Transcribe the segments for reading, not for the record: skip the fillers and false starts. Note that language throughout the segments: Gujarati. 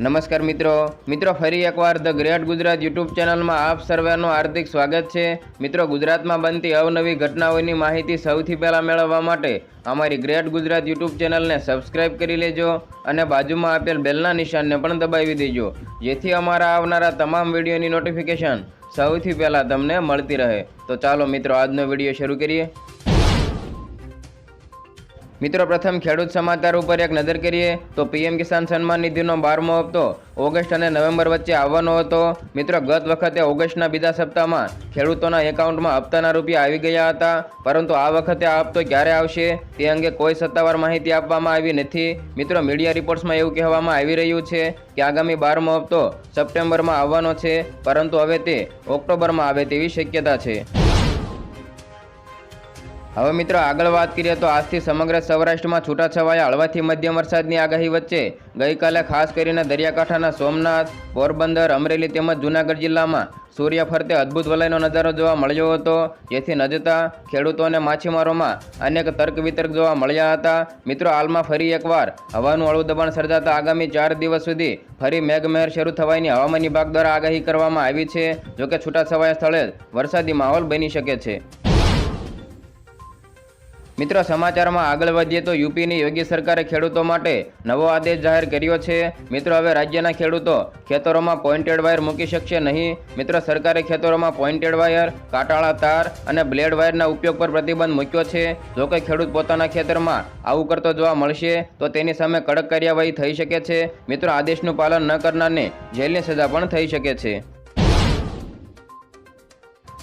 નમસ્કાર મિત્રો ફરી એકવાર ધ ગ્રેટ ગુજરાત યુટ્યુબ ચેનલમાં આપ સર્વેનું હાર્દિક સ્વાગત છે। મિત્રો ગુજરાતમાં બનતી અવનવી ઘટનાઓની માહિતી સૌથી પહેલાં મેળવવા માટે અમારી ગ્રેટ ગુજરાત યુટ્યુબ ચેનલને સબસ્ક્રાઇબ કરી લેજો અને બાજુમાં આપેલ બેલના નિશાનને પણ દબાવી દેજો, જેથી અમારા આવનારા તમામ વિડીયોની નોટિફિકેશન સૌથી પહેલાં તમને મળતી રહે। તો ચાલો મિત્રો આજનો વિડીયો શરૂ કરીએ। મિત્રો પ્રથમ ખેડૂત સમાચાર ઉપર એક નજર કરીએ તો પીએમ કિસાન સન્માન નિધિનો 12મો હપ્તો ઓગસ્ટ અને નવેમ્બર વચ્ચે આવવાનો હતો। મિત્રો ગત વખતે ઓગસ્ટના બીજા સપ્તાહમાં ખેડૂતોના એકાઉન્ટમાં હપ્તાના રૂપિયા આવી ગયા હતા, પરંતુ આ વખતે આ હપ્તો ક્યારે આવશે તે અંગે કોઈ સત્તાવાર માહિતી આપવામાં આવી નથી। મિત્રો મીડિયા રિપોર્ટ્સમાં એવું કહેવામાં આવી રહ્યું છે કે આગામી 12મો હપ્તો સપ્ટેમ્બરમાં આવવાનો છે, પરંતુ હવે તે ઓક્ટોબરમાં આવે તેવી શક્યતા છે। હવે મિત્રો આગળ વાત કરીએ તો આજથી સમગ્ર સૌરાષ્ટ્રમાં છૂટાછવાયા હળવાથી મધ્યમ વરસાદની આગાહી વચ્ચે ગઈકાલે ખાસ કરીને દરિયાકાંઠાના સોમનાથ, પોરબંદર, અમરેલી તેમજ જૂનાગઢ જિલ્લામાં સૂર્ય ફરતે અદ્ભુત વલયનો નજારો જોવા મળ્યો હતો, જેથી નજતા ખેડૂતો અને માછીમારોમાં અનેક તર્ક વિતર્ક જોવા મળ્યા હતા। મિત્રો હાલમાં ફરી એકવાર હવાનું હળવું દબાણ સર્જાતા આગામી 4 દિવસ સુધી ફરી મેઘમહેર શરૂ થવાની હવામાન વિભાગ દ્વારા આગાહી કરવામાં આવી છે। જોકે છૂટાછવાયા સ્થળે વરસાદી માહોલ બની શકે છે। મિત્રો સમાચારમાં આગળ વધીએ તો યુપીની યોગી સરકારે ખેડૂતો માટે નવો આદેશ જાહેર કર્યો છે। મિત્રો હવે રાજ્યના ખેડૂતો ખેતરોમાં પોઇન્ટેડ વાયર મૂકી શકશે નહીં। મિત્રો સરકારે ખેતરોમાં પોઇન્ટેડ વાયર, કાંટાળા તાર અને બ્લેડ વાયરના ઉપયોગ પર પ્રતિબંધ મૂક્યો છે। જો કોઈ ખેડૂત પોતાના ખેતરમાં આવું કરતો જોવા મળશે તો તેની સામે કડક કાર્યવાહી થઈ શકે છે। મિત્રો આદેશનું પાલન ન કરનારને જેલની સજા પણ થઈ શકે છે।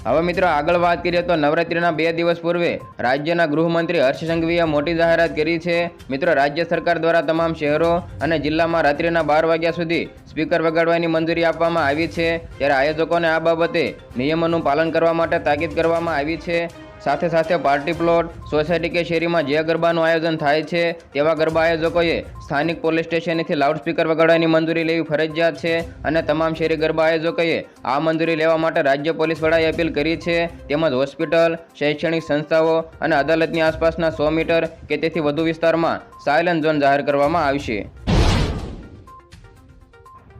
હવે મિત્રો આગળ વાત કરીએ તો નવરાત્રિના 2 દિવસ પૂર્વે રાજ્યના ગૃહમંત્રી હર્ષ સંઘવીએ મોટી જાહેરાત કરી છે। મિત્રો રાજ્ય સરકાર દ્વારા તમામ શહેરો અને જિલ્લામાં રાત્રિના 12 વાગ્યા સુધી સ્પીકર વગાડવાની મંજૂરી આપવામાં આવી છે, ત્યારે આયોજકોને આ બાબતે નિયમોનું પાલન કરવા માટે તાકીદ કરવામાં આવી છે। સાથે સાથે પાર્ટી પ્લોટ, સોસાયટી કે શેરીમાં જે ગરબાનું આયોજન થાય છે તેવા ગરબા આયોજકોએ સ્થાનિક પોલીસ સ્ટેશનેથી લાઉડસ્પીકર વગાડવાની મંજૂરી લેવી ફરજિયાત છે અને તમામ શેરી ગરબા આયોજકોએ આ મંજૂરી લેવા માટે રાજ્ય પોલીસ વડાએ અપીલ કરી છે। તેમજ હોસ્પિટલ, શૈક્ષણિક સંસ્થાઓ અને અદાલતની આસપાસના 100 મીટર કે તેથી વધુ વિસ્તારમાં સાયલન્ટ ઝોન જાહેર કરવામાં આવશે।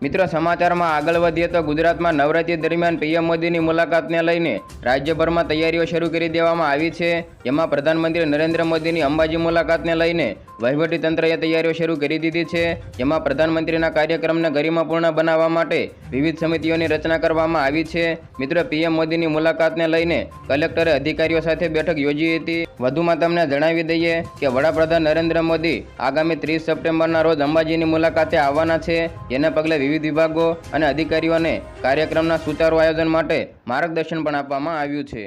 મિત્રો સમાચારમાં આગળ વધીએ તો ગુજરાતમાં નવરાત્રી દરમિયાન પીએમ મોદીની મુલાકાતને લઈને રાજ્યભરમાં તૈયારીઓ શરૂ કરી દેવામાં આવી છે, જેમાં પ્રધાનમંત્રી નરેન્દ્ર મોદીની અંબાજી મુલાકાતને લઈને વહીવટીતંત્રએ તૈયારીઓ શરૂ કરી દીધી છે, જેમાં પ્રધાનમંત્રીના કાર્યક્રમને ગરિમાપૂર્ણ બનાવવા માટે વિવિધ સમિતિઓની રચના કરવામાં આવી છે। મિત્રો પીએમ મોદીની મુલાકાતને લઈને કલેક્ટરે અધિકારીઓ સાથે બેઠક યોજી હતી। વધુમાં તમને જણાવી દઈએ કે વડાપ્રધાન નરેન્દ્ર મોદી આગામી 30 સપ્ટેમ્બરના રોજ અંબાજીની મુલાકાતે આવવાના છે, જેને પગલે વિવિધ વિભાગો અને અધિકારીઓને કાર્યક્રમના સુચારુ આયોજન માટે માર્ગદર્શન પણ આપવામાં આવ્યું છે।